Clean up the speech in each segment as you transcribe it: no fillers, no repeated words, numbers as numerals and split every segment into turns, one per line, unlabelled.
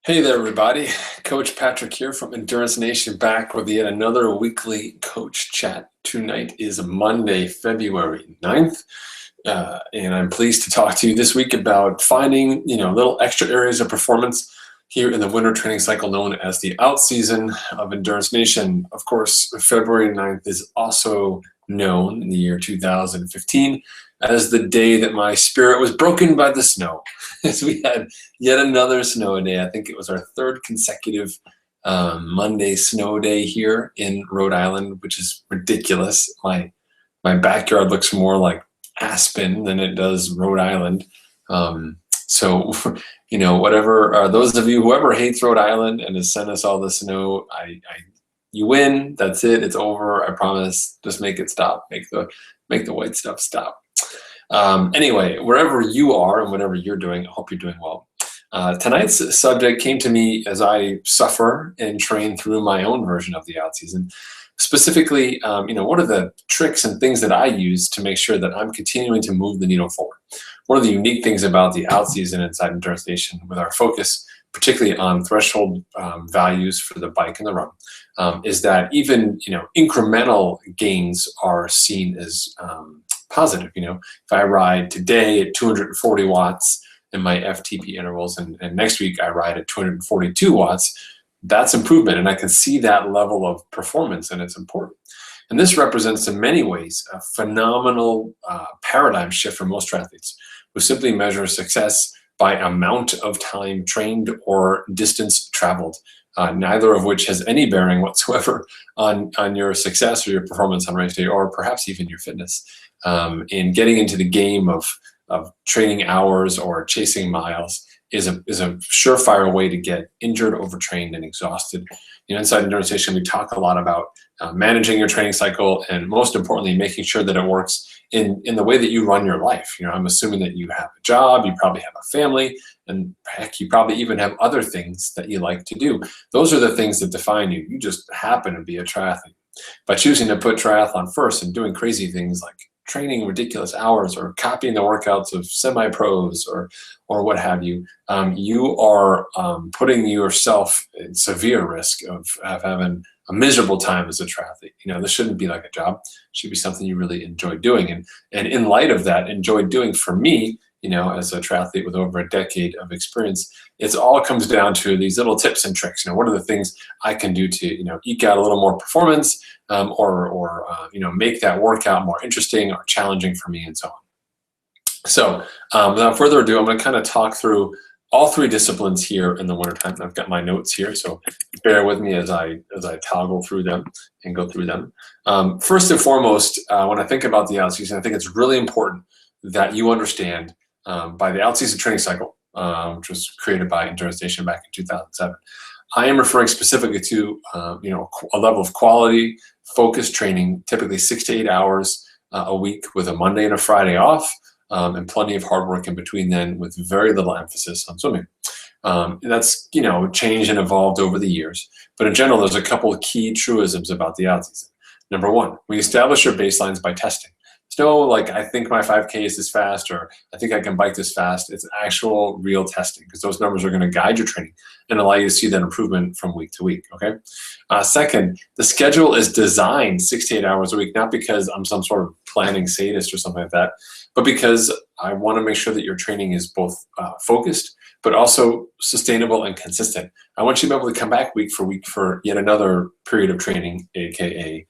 Hey there, everybody. Coach Patrick here from Endurance Nation, back with yet another weekly coach chat. Tonight is Monday, February 9th, and I'm pleased to talk to you this week about finding, little extra areas of performance here in the winter training cycle known as the OutSeason of Endurance Nation. Of course, February 9th is also known in the year 2015 as the day that my spirit was broken by the snow, as we had yet another snow day. I think it was our third consecutive Monday snow day here in Rhode Island, which is ridiculous. My backyard looks more like Aspen than it does Rhode Island. So, whatever, those of you, whoever hates Rhode Island and has sent us all the snow, you win. That's it. It's over. I promise. Just make it stop. Make the white stuff stop. Anyway, wherever you are and whatever you're doing, I hope you're doing well. Tonight's subject came to me as I suffer and train through my own version of the OutSeason. Specifically, what are the tricks and things that I use to make sure that I'm continuing to move the needle forward? One of the unique things about the OutSeason inside Endurance Nation, with our focus particularly on threshold values for the bike and the run, is that even incremental gains are seen as positive. If I ride today at 240 watts in my FTP intervals, and next week I ride at 242 watts, that's improvement, and I can see that level of performance, and it's important. And this represents in many ways a phenomenal paradigm shift for most triathletes who simply measure success by amount of time trained or distance traveled, neither of which has any bearing whatsoever on your success or your performance on race day, or perhaps even your fitness. In getting into the game of training hours or chasing miles is a surefire way to get injured, overtrained, and exhausted. Inside Endurance Nation, we talk a lot about managing your training cycle, and most importantly, making sure that it works in the way that you run your life. I'm assuming that you have a job, you probably have a family, and heck, you probably even have other things that you like to do. Those are the things that define you. You just happen to be a triathlete. By choosing to put triathlon first and doing crazy things like training ridiculous hours or copying the workouts of semi-pros or what have you, you are putting yourself in severe risk of having a miserable time as a triathlete. This shouldn't be like a job. It should be something you really enjoy doing. And in light of that, enjoy doing for me, as a triathlete with over a decade of experience, it all comes down to these little tips and tricks. What are the things I can do to, eke out a little more performance, or make that workout more interesting or challenging for me, and so on. So without further ado, I'm going to kind of talk through all three disciplines here in the wintertime. I've got my notes here, so bear with me as I toggle through them and go through them. First and foremost, when I think about the OutSeason, I think it's really important that you understand by the OutSeason training cycle, which was created by Endurance Nation back in 2007. I am referring specifically to a level of quality, focused training, typically 6 to 8 hours a week with a Monday and a Friday off, and plenty of hard work in between then, with very little emphasis on swimming. That's changed and evolved over the years, but in general, there's a couple of key truisms about the OutSeason. Number one, we establish your baselines by testing. It's no like, I think my 5K is this fast, or I think I can bike this fast. It's actual real testing, because those numbers are going to guide your training and allow you to see that improvement from week to week. Okay. Second, the schedule is designed 6 to 8 hours a week, not because I'm some sort of planning sadist or something like that, but because I want to make sure that your training is both focused, but also sustainable and consistent. I want you to be able to come back week for week for yet another period of training, aka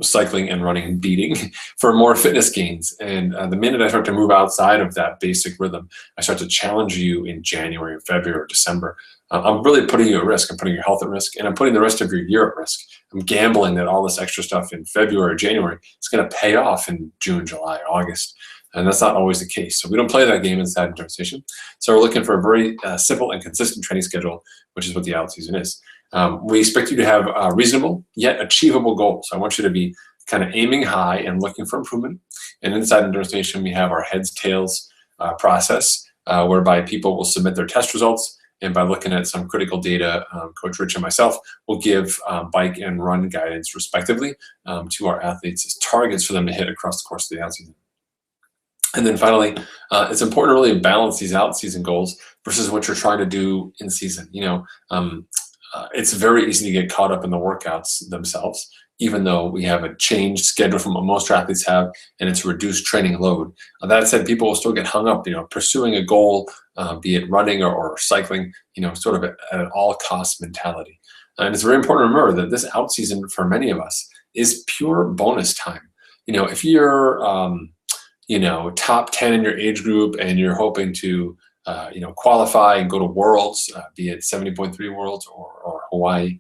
cycling and running and beating, for more fitness gains. And the minute I start to move outside of that basic rhythm, I start to challenge you in January, or February, or December. I'm really putting you at risk. I'm putting your health at risk, and I'm putting the rest of your year at risk. I'm gambling that all this extra stuff in February or January is going to pay off in June, July, or August. And that's not always the case. So we don't play that game inside Endurance Nation. So we're looking for a very simple and consistent training schedule, which is what the OutSeason is. We expect you to have reasonable yet achievable goals. I want you to be kind of aiming high and looking for improvement. And inside Endurance Nation, we have our heads, tails process, whereby people will submit their test results. And by looking at some critical data, Coach Rich and myself will give bike and run guidance, respectively, to our athletes as targets for them to hit across the course of the OutSeason. And then finally, it's important to really balance these out-season goals versus what you're trying to do in season. It's very easy to get caught up in the workouts themselves, even though we have a changed schedule from what most triathletes have, and it's a reduced training load. That said, people will still get hung up, pursuing a goal, be it running or cycling, sort of at an all-cost mentality. And it's very important to remember that this out-season for many of us is pure bonus time. If you're top 10 in your age group and you're hoping to qualify and go to Worlds, be it 70.3 Worlds or Hawaii,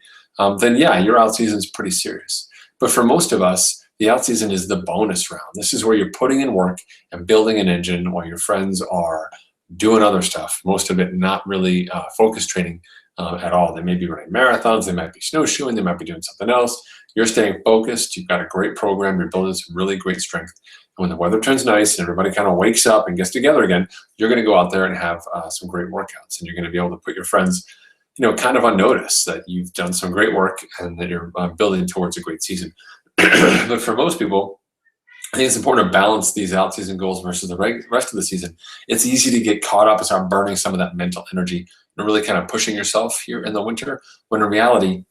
then yeah, your out season is pretty serious. But for most of us, the out season is the bonus round. This is where you're putting in work and building an engine while your friends are doing other stuff, most of it not really focus training at all. They may be running marathons, they might be snowshoeing, they might be doing something else. You're staying focused, you've got a great program, you're building some really great strength. And when the weather turns nice and everybody kind of wakes up and gets together again, you're going to go out there and have some great workouts, and you're going to be able to put your friends kind of on notice that you've done some great work and that you're building towards a great season. But for most people, I think it's important to balance these out-season goals versus the rest of the season. It's easy to get caught up and start burning some of that mental energy and really kind of pushing yourself here in the winter, when in reality,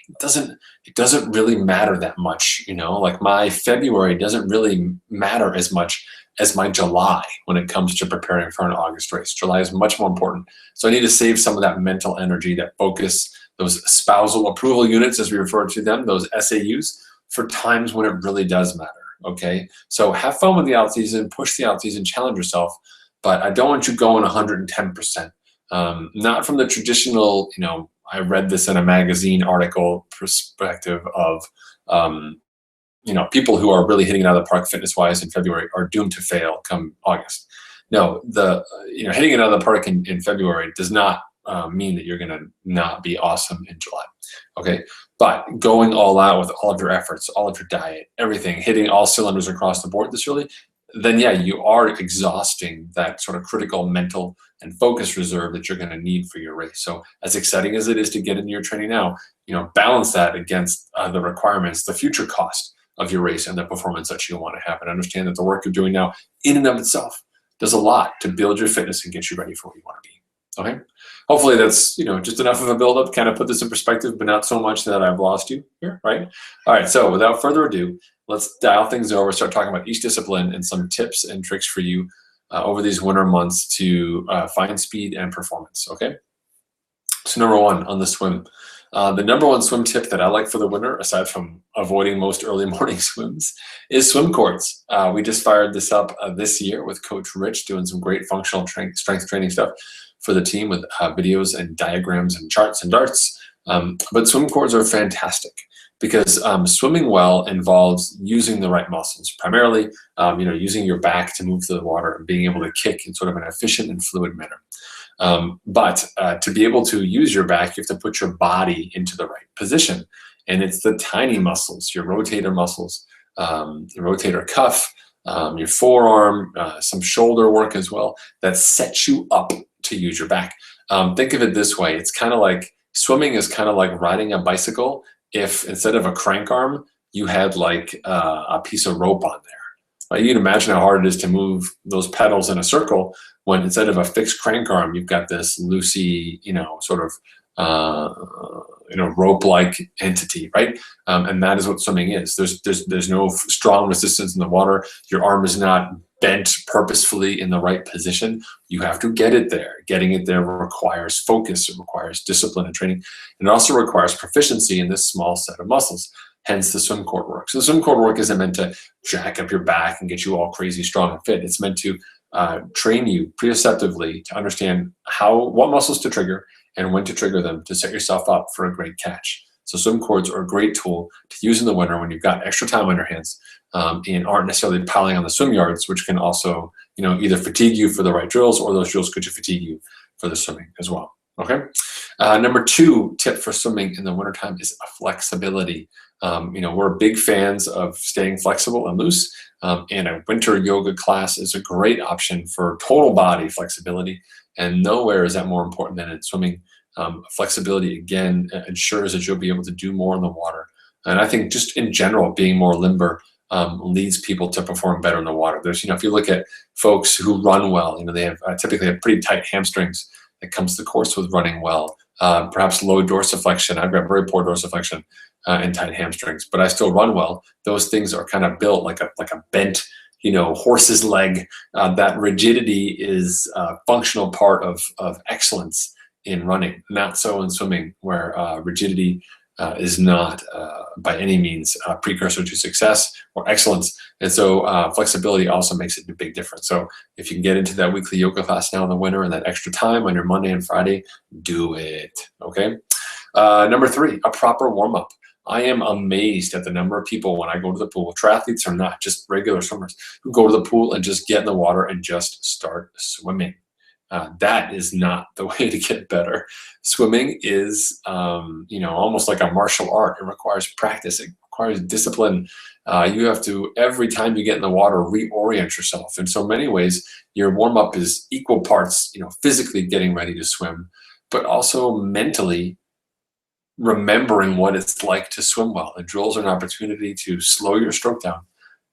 it doesn't really matter that much. Like my February doesn't really matter as much as my July when it comes to preparing for an August race. July is much more important. So I need to save some of that mental energy, that focus, those spousal approval units, as we refer to them, those SAUs, for times when it really does matter. Okay, so have fun with the out season, push the out season, challenge yourself, but I don't want you going 110%. Not from the traditional, I read this in a magazine article perspective of, people who are really hitting it out of the park fitness-wise in February are doomed to fail come August. No, hitting it out of the park in February does not mean that you're going to not be awesome in July. Okay, but going all out with all of your efforts, all of your diet, everything, hitting all cylinders across the board this early, then yeah, you are exhausting that sort of critical mental and focus reserve that you're going to need for your race. So as exciting as it is to get into your training now, balance that against the requirements, the future cost of your race and the performance that you want to have, and understand that the work you're doing now in and of itself does a lot to build your fitness and get you ready for what you want to be. Okay, hopefully that's just enough of a build-up, kind of put this in perspective, but not so much that I've lost you here, right? All right, so without further ado, let's dial things over, start talking about each discipline and some tips and tricks for you over these winter months to find speed and performance. Okay, so number one on the swim. The number one swim tip that I like for the winter, aside from avoiding most early morning swims, is swim courts. We just fired this up this year with Coach Rich, doing some great functional strength training stuff for the team with videos and diagrams and charts and darts. But swim courts are fantastic because swimming well involves using the right muscles, primarily using your back to move through the water and being able to kick in sort of an efficient and fluid manner. But to be able to use your back, you have to put your body into the right position. And it's the tiny muscles, your rotator muscles, your rotator cuff, your forearm, some shoulder work as well, that sets you up to use your back. Think of it this way. It's kind of like swimming is kind of like riding a bicycle if instead of a crank arm, you had like a piece of rope on there. Right? You can imagine how hard it is to move those pedals in a circle when instead of a fixed crank arm, you've got this loosey, sort of, rope-like entity, right? And that is what swimming is. There's no strong resistance in the water. Your arm is not bent purposefully in the right position. You have to get it there. Getting it there requires focus. It requires discipline and training. And it also requires proficiency in this small set of muscles. Hence the swim court work. So the swim court work isn't meant to jack up your back and get you all crazy strong and fit. It's meant to train you preceptively to understand what muscles to trigger and when to trigger them to set yourself up for a great catch. So swim courts are a great tool to use in the winter when you've got extra time on your hands and aren't necessarily piling on the swim yards, which can also either fatigue you for the right drills, or those drills could fatigue you for the swimming as well. Okay. Number two tip for swimming in the wintertime is flexibility. We're big fans of staying flexible and loose, and a winter yoga class is a great option for total body flexibility, and nowhere is that more important than in swimming. Flexibility, again, ensures that you'll be able to do more in the water. And I think just in general, being more limber leads people to perform better in the water. There's, if you look at folks who run well, they have typically have pretty tight hamstrings that comes to the course with running well. Perhaps low dorsiflexion. I've got very poor dorsiflexion and tight hamstrings, but I still run well. Those things are kind of built like a bent, horse's leg. That rigidity is a functional part of excellence in running, not so in swimming, where rigidity is not by any means a precursor to success or excellence. And so flexibility also makes it a big difference. So if you can get into that weekly yoga class now in the winter and that extra time on your Monday and Friday, do it, okay? Number 3, a proper warm-up. I am amazed at the number of people when I go to the pool, triathletes or not, just regular swimmers, who go to the pool and just get in the water and just start swimming. That is not the way to get better. Swimming is, almost like a martial art. It requires practice. It requires discipline. You have to, every time you get in the water, reorient yourself. In so many ways, your warm-up is equal parts, physically getting ready to swim, but also mentally remembering what it's like to swim well. The drills are an opportunity to slow your stroke down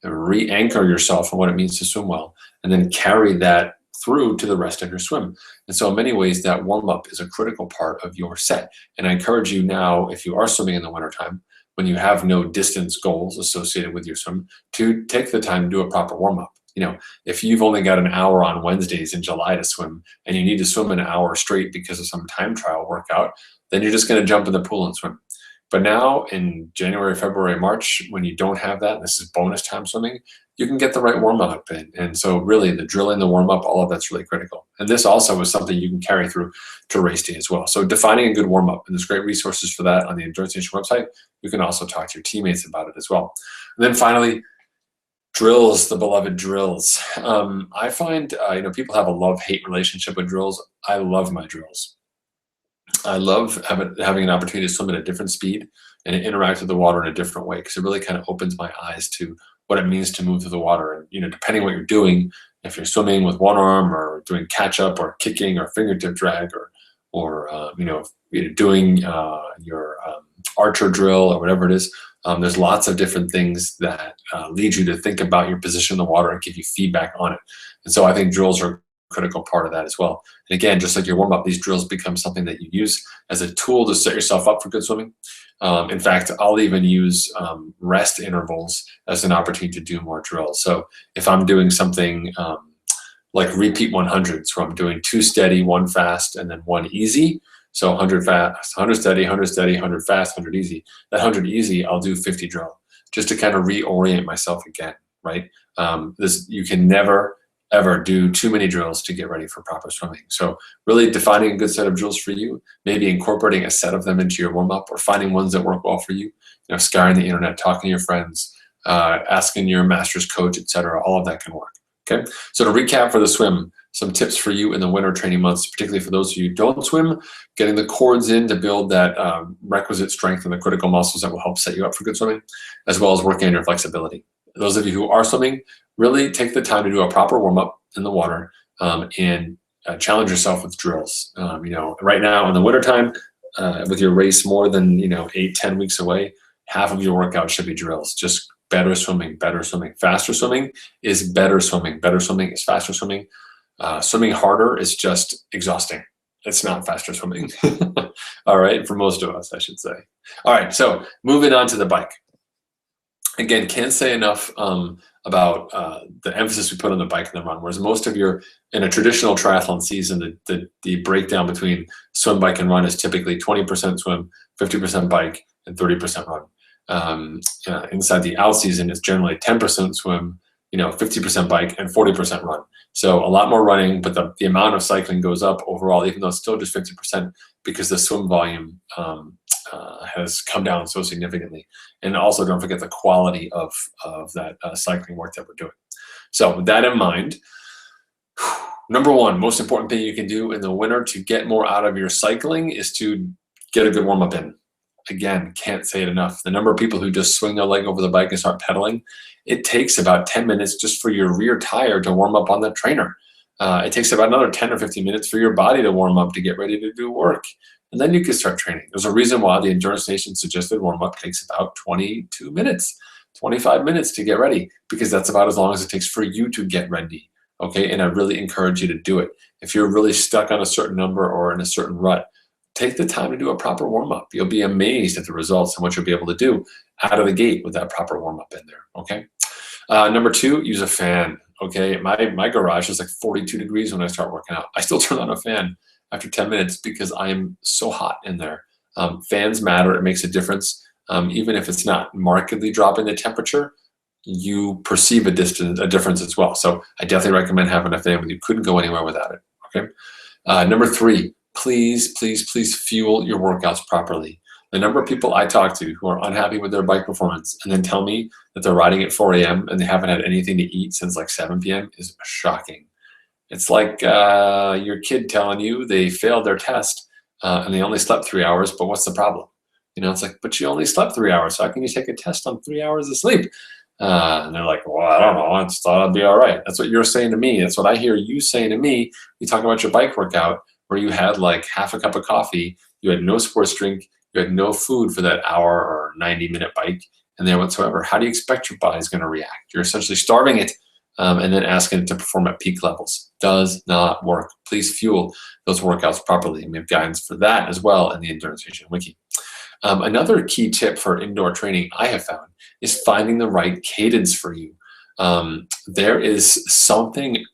and re-anchor yourself on what it means to swim well, and then carry that through to the rest of your swim. And so in many ways, that warm-up is a critical part of your set. And I encourage you now, if you are swimming in the wintertime, when you have no distance goals associated with your swim, to take the time to do a proper warm-up. If you've only got an hour on Wednesdays in July to swim, and you need to swim an hour straight because of some time trial workout, then you're just going to jump in the pool and swim. But now in January, February, March, when you don't have that, this is bonus time swimming, you can get the right warm-up in. And so really the drilling, the warm-up, all of that's really critical. And this also is something you can carry through to race day as well. So defining a good warm-up, and there's great resources for that on the Endurance Nation website. You can also talk to your teammates about it as well. And then finally, drills, the beloved drills. I find, people have a love-hate relationship with drills. I love my drills. I love having an opportunity to swim at a different speed and interact with the water in a different way, because it really kind of opens my eyes to what it means to move through the water. And, depending on what you're doing, if you're swimming with one arm or doing catch up or kicking or fingertip drag or doing your archer drill or whatever it is, there's lots of different things that lead you to think about your position in the water and give you feedback on it. And so I think drills are critical part of that as well. And again, just like your warm-up, these drills become something that you use as a tool to set yourself up for good swimming. In fact, I'll even use rest intervals as an opportunity to do more drills. So if I'm doing something like repeat 100s, where I'm doing 2 steady, 1 fast, and then 1 easy, so 100 fast, 100 steady, 100 steady, 100 fast, 100 easy. That 100 easy, I'll do 50 drill, just to kind of reorient myself again, right? You can never ever do too many drills to get ready for proper swimming. So really defining a good set of drills for you, maybe incorporating a set of them into your warm-up, or finding ones that work well for you, scouring the internet, talking to your friends, asking your master's coach, etc. All of that can work, okay? So to recap for the swim, some tips for you in the winter training months, particularly for those of you who don't swim: getting the cords in to build that requisite strength and the critical muscles that will help set you up for good swimming, as well as working on your flexibility. Those of you who are swimming, really take the time to do a proper warm-up in the water and challenge yourself with drills. Right now in the wintertime, with your race more than 8-10 weeks away, half of your workout should be drills. Just better swimming, better swimming. Faster swimming is better swimming. Better swimming is faster swimming. Swimming harder is just exhausting. It's not faster swimming. All right, for most of us, I should say. All right, so moving on to the bike. Again, can't say enough about the emphasis we put on the bike and the run. Whereas most of in a traditional triathlon season, the breakdown between swim, bike, and run is typically 20% swim, 50% bike, and 30% run. Inside the out season, it's generally 10% swim, 50% bike, and 40% run. So a lot more running, but the amount of cycling goes up overall, even though it's still just 50%, because the swim volume has come down so significantly. And also don't forget the quality of that cycling work that we're doing. So with that in mind, number one, most important thing you can do in the winter to get more out of your cycling is to get a good warm-up in. Again, can't say it enough. The number of people who just swing their leg over the bike and start pedaling, it takes about 10 minutes just for your rear tire to warm up on the trainer. It takes about another 10 or 15 minutes for your body to warm up to get ready to do work. And then you can start training. There's a reason why the Endurance Nation suggested warm-up takes about 22 minutes. 25 minutes to get ready, because that's about as long as it takes for you to get ready. Okay, and I really encourage you to do it. If you're really stuck on a certain number or in a certain rut, take the time to do a proper warm-up. You'll be amazed at the results and what you'll be able to do out of the gate with that proper warm-up in there, okay? Number 2, use a fan, okay? My garage is like 42 degrees when I start working out. I still turn on a fan after 10 minutes because I am so hot in there. Fans matter, it makes a difference. Even if it's not markedly dropping the temperature, you perceive a difference as well. So I definitely recommend having a fan when you couldn't go anywhere without it, okay? Number 3, please fuel your workouts properly. The number of people I talk to who are unhappy with their bike performance and then tell me that they're riding at 4 a.m. and they haven't had anything to eat since like 7 p.m. is shocking. It's like your kid telling you they failed their test and they only slept 3 hours, but what's the problem? You know, it's like, but you only slept 3 hours, so how can you take a test on 3 hours of sleep? And they're like, well, I don't know, I just thought I'd be all right. That's what you're saying to me. That's what I hear you saying to me. You talk about your bike workout where you had like half a cup of coffee, you had no sports drink, you had no food for that hour or 90-minute bike in there whatsoever. How do you expect your body's going to react? You're essentially starving it and then asking it to perform at peak levels. Does not work. Please fuel those workouts properly. And we have guidance for that as well in the Endurance Nation Wiki. Another key tip for indoor training I have found is finding the right cadence for you. There is something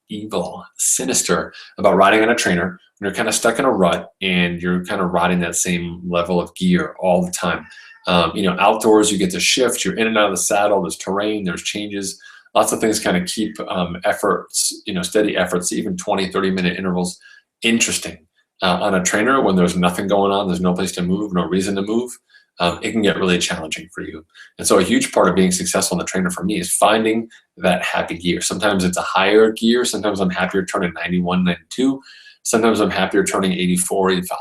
evil, sinister about riding on a trainer when you're kind of stuck in a rut and you're kind of riding that same level of gear all the time. You know, outdoors you get to shift, you're in and out of the saddle, there's terrain, there's changes, lots of things kind of keep efforts, you know, steady efforts, even 20, 30-minute intervals interesting. On a trainer, when there's nothing going on, there's no place to move, no reason to move, it can get really challenging for you. And so a huge part of being successful in the trainer for me is finding that happy gear. Sometimes it's a higher gear. Sometimes I'm happier turning 91, 92. Sometimes I'm happier turning 84, 85.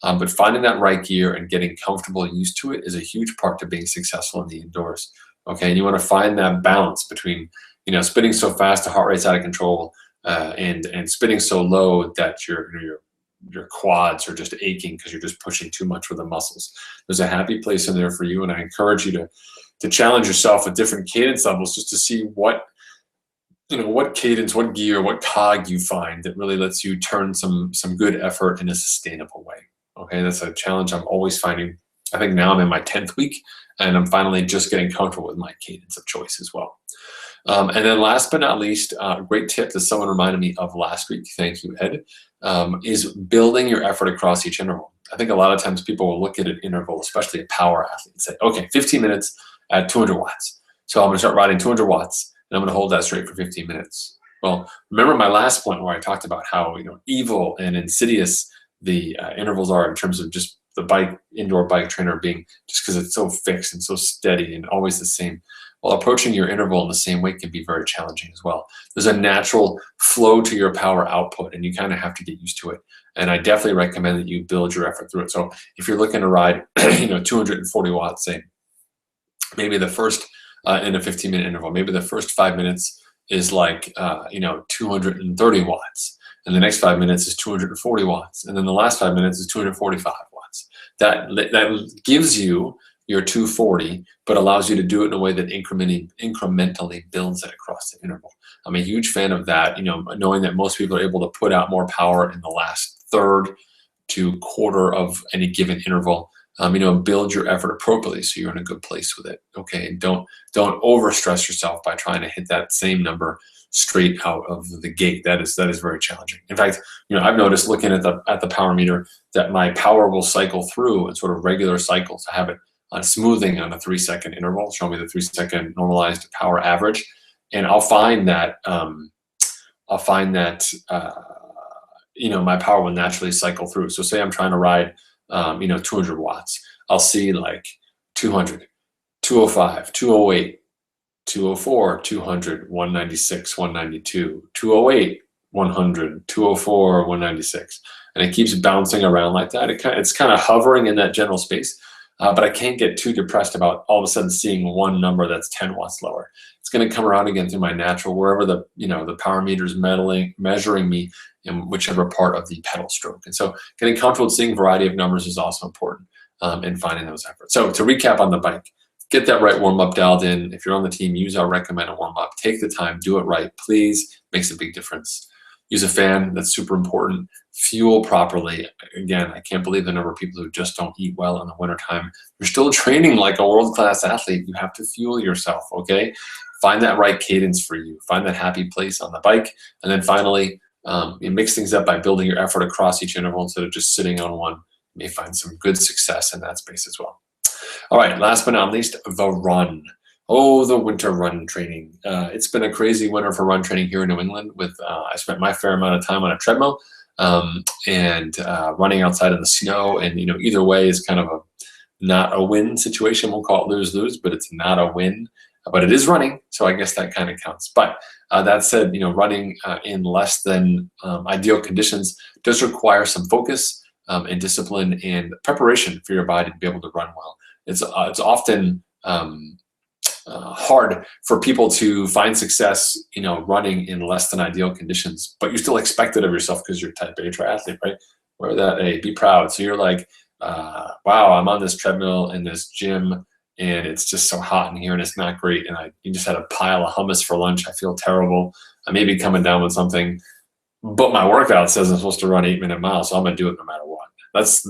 But finding that right gear and getting comfortable and used to it is a huge part to being successful in the indoors. Okay, and you want to find that balance between, you know, spinning so fast the heart rate's out of control and spinning so low that your quads are just aching because you're just pushing too much with the muscles. There's a happy place in there for you, and I encourage you to challenge yourself with different cadence levels just to see what, you know, what cadence, what gear, what cog you find that really lets you turn some good effort in a sustainable way. Okay, that's a challenge I'm always finding. I think now I'm in my 10th week, and I'm finally just getting comfortable with my cadence of choice as well. And then last but not least, a great tip that someone reminded me of last week, thank you, Ed, is building your effort across each interval. I think a lot of times people will look at an interval, especially a power athlete, and say, okay, 15 minutes at 200 watts. So I'm gonna start riding 200 watts, and I'm gonna hold that straight for 15 minutes. Well, remember my last point where I talked about how, you know, evil and insidious the intervals are in terms of just the indoor bike trainer being, just because it's so fixed and so steady and always the same. Well, approaching your interval in the same way can be very challenging as well. There's a natural flow to your power output, and you kind of have to get used to it. And I definitely recommend that you build your effort through it. So if you're looking to ride, you know, 240 watts, say, maybe the first in a 15-minute interval, maybe the first 5 minutes is like, you know, 230 watts. And the next 5 minutes is 240 watts. And then the last 5 minutes is 245 watts. That gives you your 240, but allows you to do it in a way that incrementally builds it across the interval. I'm a huge fan of that, you know, knowing that most people are able to put out more power in the last third to quarter of any given interval. You know, build your effort appropriately so you're in a good place with it. Okay, and don't overstress yourself by trying to hit that same number straight out of the gate. That is very challenging. In fact, you know, I've noticed looking at the power meter that my power will cycle through in sort of regular cycles. I have it on smoothing on a 3-second interval, show me the 3-second normalized power average, and I'll find that you know, my power will naturally cycle through. So say I'm trying to ride you know, 200 watts, I'll see like 200, 205, 208, 204, 200, 196, 192, 208, 100, 204, 196, and it keeps bouncing around like that. It's kind of hovering in that general space. But I can't get too depressed about all of a sudden seeing one number that's 10 watts lower. It's going to come around again through my natural, wherever the power meter is measuring me in whichever part of the pedal stroke. And so getting comfortable with seeing a variety of numbers is also important in finding those efforts. So to recap on the bike, get that right warm-up dialed in. If you're on the team, use our recommended warm-up. Take the time, do it right, please. Makes a big difference. Use a fan, that's super important. Fuel properly. Again, I can't believe the number of people who just don't eat well in the wintertime. You're still training like a world-class athlete. You have to fuel yourself, okay? Find that right cadence for you. Find that happy place on the bike. And then finally, you mix things up by building your effort across each interval instead of just sitting on one. You may find some good success in that space as well. All right, last but not least, the run. Oh, the winter run training. It's been a crazy winter for run training here in New England. I spent my fair amount of time on a treadmill and running outside in the snow. And either way is kind of not a win situation. We'll call it lose-lose, but it's not a win. But it is running, so I guess that kind of counts. But that said, running in less than ideal conditions does require some focus and discipline and preparation for your body to be able to run well. It's often hard for people to find success, running in less than ideal conditions, but you still expect it of yourself because you're a type A triathlete, right? Wear that A, be proud. So you're like, wow, I'm on this treadmill in this gym and it's just so hot in here and it's not great. And you just had a pile of hummus for lunch. I feel terrible. I may be coming down with something, but my workout says I'm supposed to run 8-minute miles. So I'm gonna do it no matter what.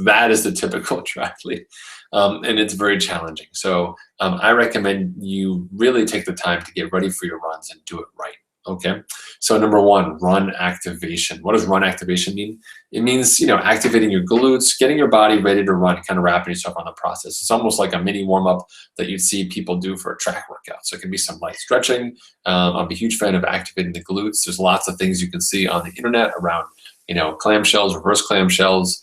That is the typical triathlete. And it's very challenging. So I recommend you really take the time to get ready for your runs and do it right, okay? So number one, run activation. What does run activation mean? It means, activating your glutes, getting your body ready to run, kind of wrapping yourself on the process. It's almost like a mini warm-up that you'd see people do for a track workout. So it can be some light stretching. I'm a huge fan of activating the glutes. There's lots of things you can see on the internet around, clamshells, reverse clamshells,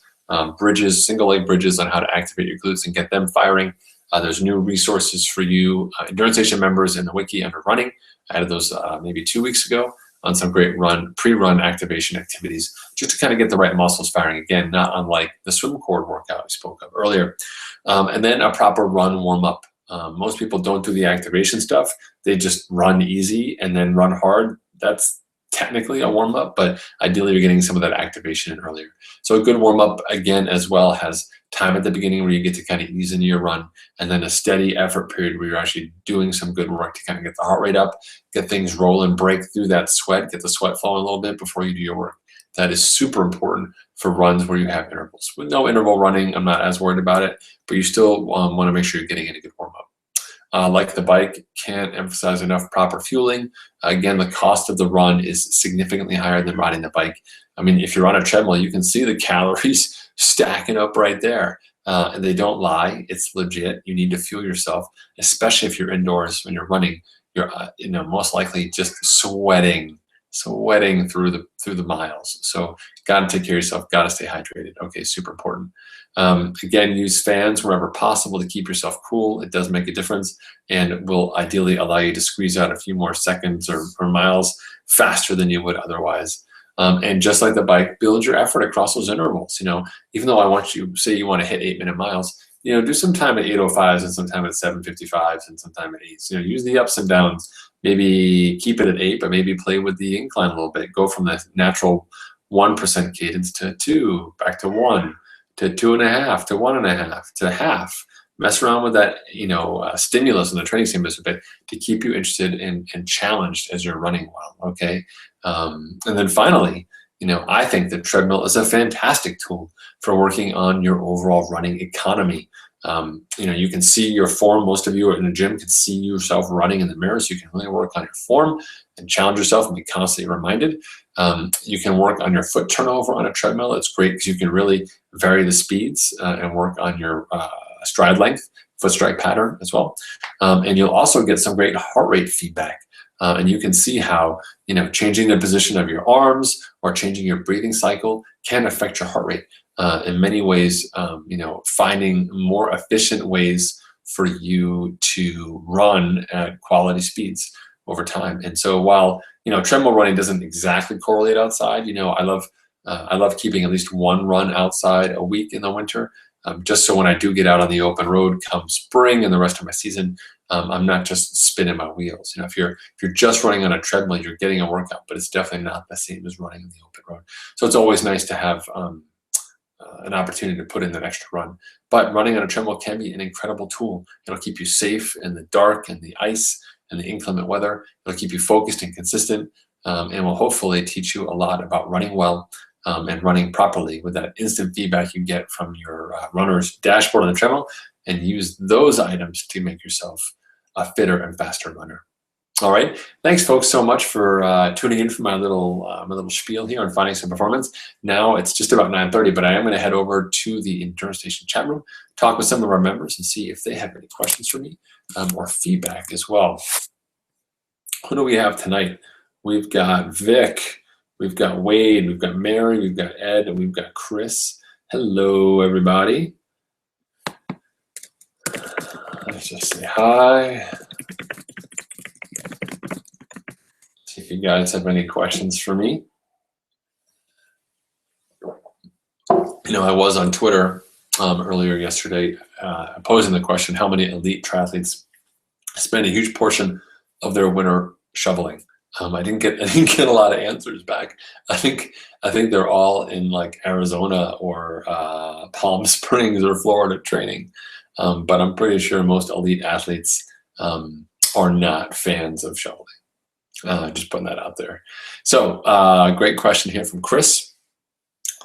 bridges, single leg bridges on how to activate your glutes and get them firing. There's new resources for you, Endurance Nation members in the wiki under running. I added those maybe 2 weeks ago on some great pre-run activation activities, just to kind of get the right muscles firing. Again, not unlike the swim cord workout we spoke of earlier. And then a proper run warm-up. Most people don't do the activation stuff. They just run easy and then run hard. That's technically a warm-up, but ideally you're getting some of that activation in earlier. So a good warm-up, again, as well, has time at the beginning where you get to kind of ease into your run, and then a steady effort period where you're actually doing some good work to kind of get the heart rate up, get things rolling, break through that sweat, get the sweat flowing a little bit before you do your work. That is super important for runs where you have intervals. With no interval running, I'm not as worried about it, but you still want to make sure you're getting in a good warm-up. Like the bike, can't emphasize enough proper fueling. Again, the cost of the run is significantly higher than riding the bike. I mean, if you're on a treadmill, you can see the calories stacking up right there. And they don't lie. It's legit. You need to fuel yourself, especially if you're indoors when you're running. You're most likely just sweating through the miles. So got to take care of yourself. Got to stay hydrated. Okay, super important. Again, use fans wherever possible to keep yourself cool. It does make a difference and will ideally allow you to squeeze out a few more seconds or miles faster than you would otherwise. And just like the bike, build your effort across those intervals. Even though say you want to hit 8-minute miles, do some time at 8:05s and some time at 7:55s and some time at 8s. Use the ups and downs. Maybe keep it at 8, but maybe play with the incline a little bit. Go from the natural 1% cadence to 2, back to 1, to 2.5, to 1.5, to half. Mess around with that, stimulus in the training stimulus a bit to keep you interested and challenged as you're running well, okay? And then finally, I think the treadmill is a fantastic tool for working on your overall running economy. You can see your form. Most of you in the gym can see yourself running in the mirror, so you can really work on your form and challenge yourself and be constantly reminded. You can work on your foot turnover on a treadmill. It's great because you can really vary the speeds and work on your stride length, foot strike pattern as well. And you'll also get some great heart rate feedback. And you can see how, changing the position of your arms or changing your breathing cycle can affect your heart rate. In many ways, finding more efficient ways for you to run at quality speeds over time. And so while, treadmill running doesn't exactly correlate outside, I love keeping at least one run outside a week in the winter, just so when I do get out on the open road come spring and the rest of my season, I'm not just spinning my wheels. If you're just running on a treadmill, you're getting a workout, but it's definitely not the same as running on the open road. So it's always nice to have an opportunity to put in that extra run. But running on a treadmill can be an incredible tool. It'll keep you safe in the dark and the ice and the inclement weather. It'll keep you focused and consistent, and will hopefully teach you a lot about running well and running properly with that instant feedback you get from your runner's dashboard on the treadmill, and use those items to make yourself a fitter and faster runner. All right, thanks folks so much for tuning in for my little spiel here on finding some performance. Now it's just about 9:30, but I am going to head over to the Endurance Nation chat room, talk with some of our members, and see if they have any questions for me or feedback as well. Who do we have tonight? We've got Vic, we've got Wade, we've got Mary, we've got Ed, and we've got Chris. Hello, everybody. Let's just say hi. See if you guys have any questions for me. You know, I was on Twitter earlier yesterday posing the question, how many elite triathletes spend a huge portion of their winter shoveling? I didn't get a lot of answers back. I think they're all in like Arizona or Palm Springs or Florida training. But I'm pretty sure most elite athletes are not fans of shoveling. Just putting that out there. So great question here from Chris.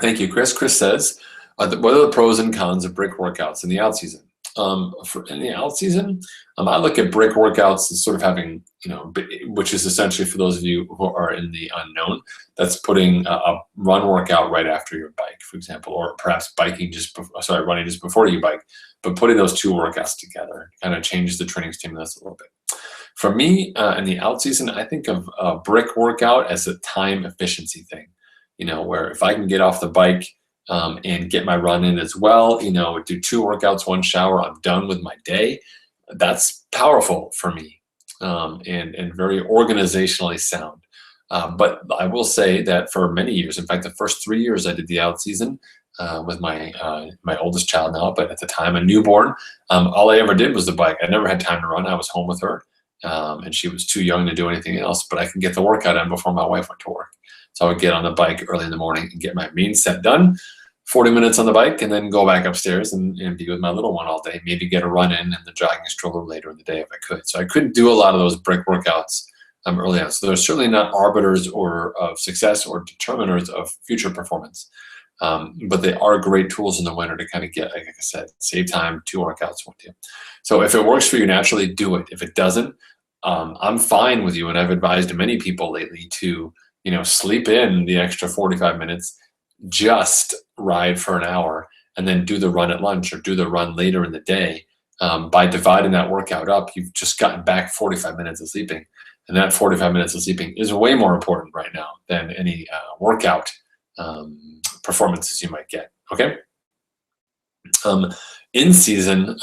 Thank you, Chris. Chris says, what are the pros and cons of brick workouts in the out season? In the out season, I look at brick workouts as sort of having, you know, which is essentially, for those of you who are in the unknown, that's putting a run workout right after your bike, for example, or perhaps running just before you bike, but putting those two workouts together kind of changes the training stimulus a little bit. For me, in the out season, I think of a brick workout as a time efficiency thing, you know, where if I can get off the bike and get my run in as well, you know, do 2 workouts, 1 shower, I'm done with my day. That's powerful for me and very organizationally sound. But I will say that for many years, in fact, the first 3 years I did the out season with my oldest child now, but at the time a newborn, all I ever did was the bike. I never had time to run. I was home with her. And she was too young to do anything else, but I could get the workout in before my wife went to work. So I would get on the bike early in the morning and get my main set done, 40 minutes on the bike, and then go back upstairs and be with my little one all day, maybe get a run in the jogging stroller later in the day if I could. So I couldn't do a lot of those brick workouts early on. So they're certainly not arbiters of success or determiners of future performance. But they are great tools in the winter to kind of get, like I said, save time, 2 workouts, 1 day. So if it works for you naturally, do it. If it doesn't, I'm fine with you. And I've advised many people lately to, you know, sleep in the extra 45 minutes, just ride for an hour, and then do the run at lunch or do the run later in the day. By dividing that workout up, you've just gotten back 45 minutes of sleeping. And that 45 minutes of sleeping is way more important right now than any workout performances you might get. Okay. In season,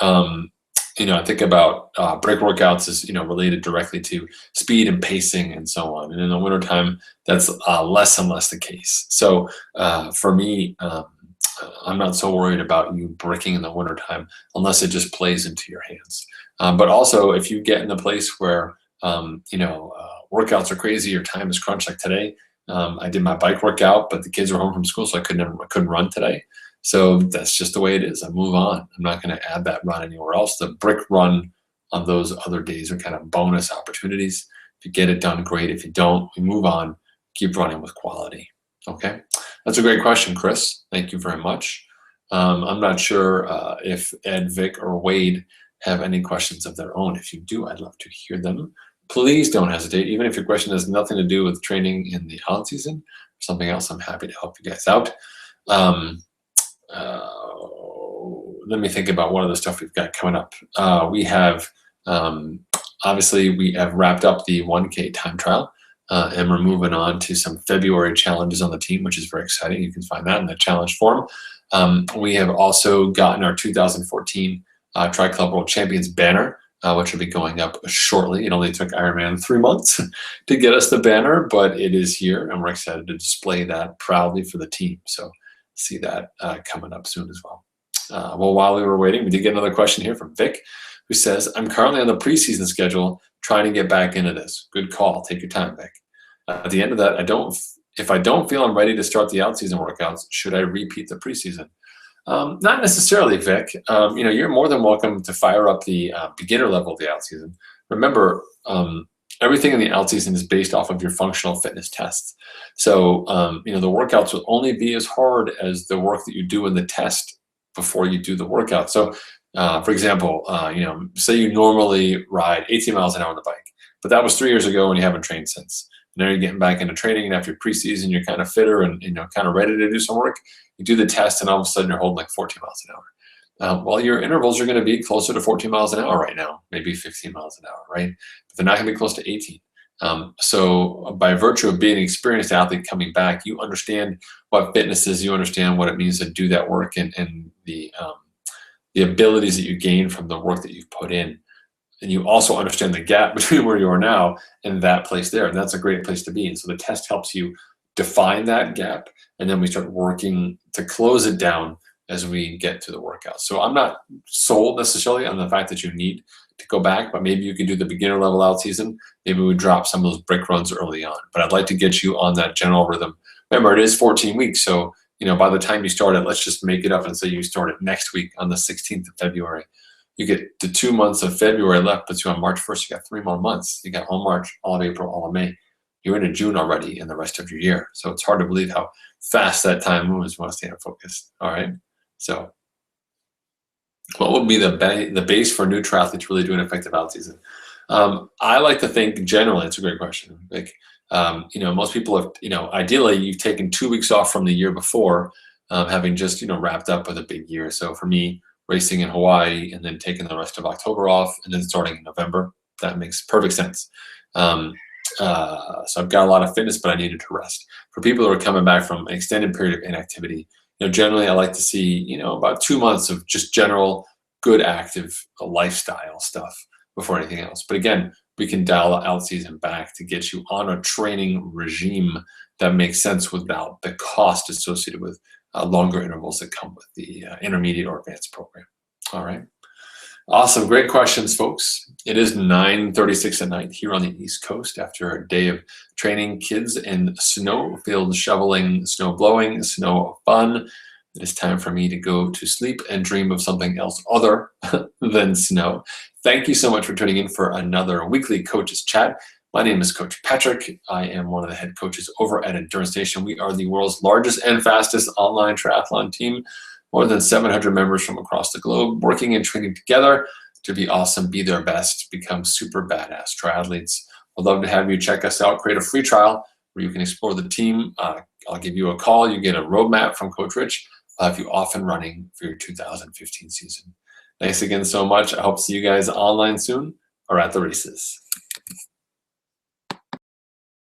you know, I think about break workouts as, you know, related directly to speed and pacing and so on. And in the wintertime, that's less and less the case. So for me, I'm not so worried about you bricking in the wintertime unless it just plays into your hands. But also, if you get in a place where, you know, workouts are crazy, your time is crunched like today. I did my bike workout, but the kids were home from school, so I couldn't run today. So that's just the way it is. I move on. I'm not going to add that run anywhere else. The brick run on those other days are kind of bonus opportunities. If you get it done, great. If you don't, we move on. Keep running with quality. Okay, that's a great question, Chris. Thank you very much. I'm not sure if Ed, Vic, or Wade have any questions of their own. If you do, I'd love to hear them. Please don't hesitate. Even if your question has nothing to do with training in the on season or something else, I'm happy to help you guys out. Let me think about what other stuff we've got coming up. We have, obviously, we have wrapped up the 1K time trial, and we're moving on to some February challenges on the team, which is very exciting. You can find that in the challenge form. We have also gotten our 2014 Tri-Club World Champions banner, which will be going up shortly. It only took Ironman 3 months to get us the banner, but it is here, and we're excited to display that proudly for the team. So see that coming up soon as well. Well, while we were waiting, we did get another question here from Vic, who says, I'm currently on the preseason schedule trying to get back into this. Good call. Take your time, Vic. At the end of that, I don't if I don't feel I'm ready to start the out-season workouts, should I repeat the preseason? Not necessarily, Vic. You're more than welcome to fire up the beginner level of the out-season. Remember, everything in the out-season is based off of your functional fitness tests. So, the workouts will only be as hard as the work that you do in the test before you do the workout. So, for example, say you normally ride 18 miles an hour on the bike, but that was 3 years ago and you haven't trained since. Now you're getting back into training, and after preseason, you're kind of fitter and kind of ready to do some work. You do the test, and all of a sudden you're holding like 14 miles an hour. Well, your intervals are going to be closer to 14 miles an hour right now, maybe 15 miles an hour, right? But they're not going to be close to 18. So by virtue of being an experienced athlete coming back, you understand what fitness is, you understand what it means to do that work, and the abilities that you gain from the work that you've put in. And you also understand the gap between where you are now and that place there. And that's a great place to be. And so the test helps you define that gap. And then we start working to close it down as we get to the workout. So I'm not sold necessarily on the fact that you need to go back, but maybe you can do the beginner level out season. Maybe we drop some of those brick runs early on. But I'd like to get you on that general rhythm. Remember, it is 14 weeks. So, by the time you start it, let's just make it up and say you start it next week on the 16th of February. You get the 2 months of February left, but on March 1st, you got 3 more months. You got all March, all of April, all of May. You're into June already in the rest of your year. So it's hard to believe how fast that time moves. You want to stay focused. All right. So what would be the base for new triathletes really doing effective out season? I like to think generally, it's a great question. Like, most people have, ideally you've taken 2 weeks off from the year before, having just, wrapped up with a big year. So for me, racing in Hawaii and then taking the rest of October off and then starting in November, that makes perfect sense. So I've got a lot of fitness, but I needed to rest. For people who are coming back from an extended period of inactivity, generally I like to see, about 2 months of just general good active lifestyle stuff before anything else. But again, we can dial the out season back to get you on a training regime that makes sense without the cost associated with longer intervals that come with the intermediate or advanced program. All right. Awesome. Great questions, folks. It is 9:36 at night here on the East Coast after a day of training kids in snow, field shoveling, snow blowing, snow fun. It is time for me to go to sleep and dream of something else other than snow. Thank you so much for tuning in for another weekly Coaches Chat. My name is Coach Patrick. I am one of the head coaches over at Endurance Nation. We are the world's largest and fastest online triathlon team. More than 700 members from across the globe working and training together to be awesome, be their best, become super badass triathletes. I'd love to have you check us out, create a free trial where you can explore the team. I'll give you a call. You get a roadmap from Coach Rich. I'll have you off and running for your 2015 season. Thanks again so much. I hope to see you guys online soon or at the races.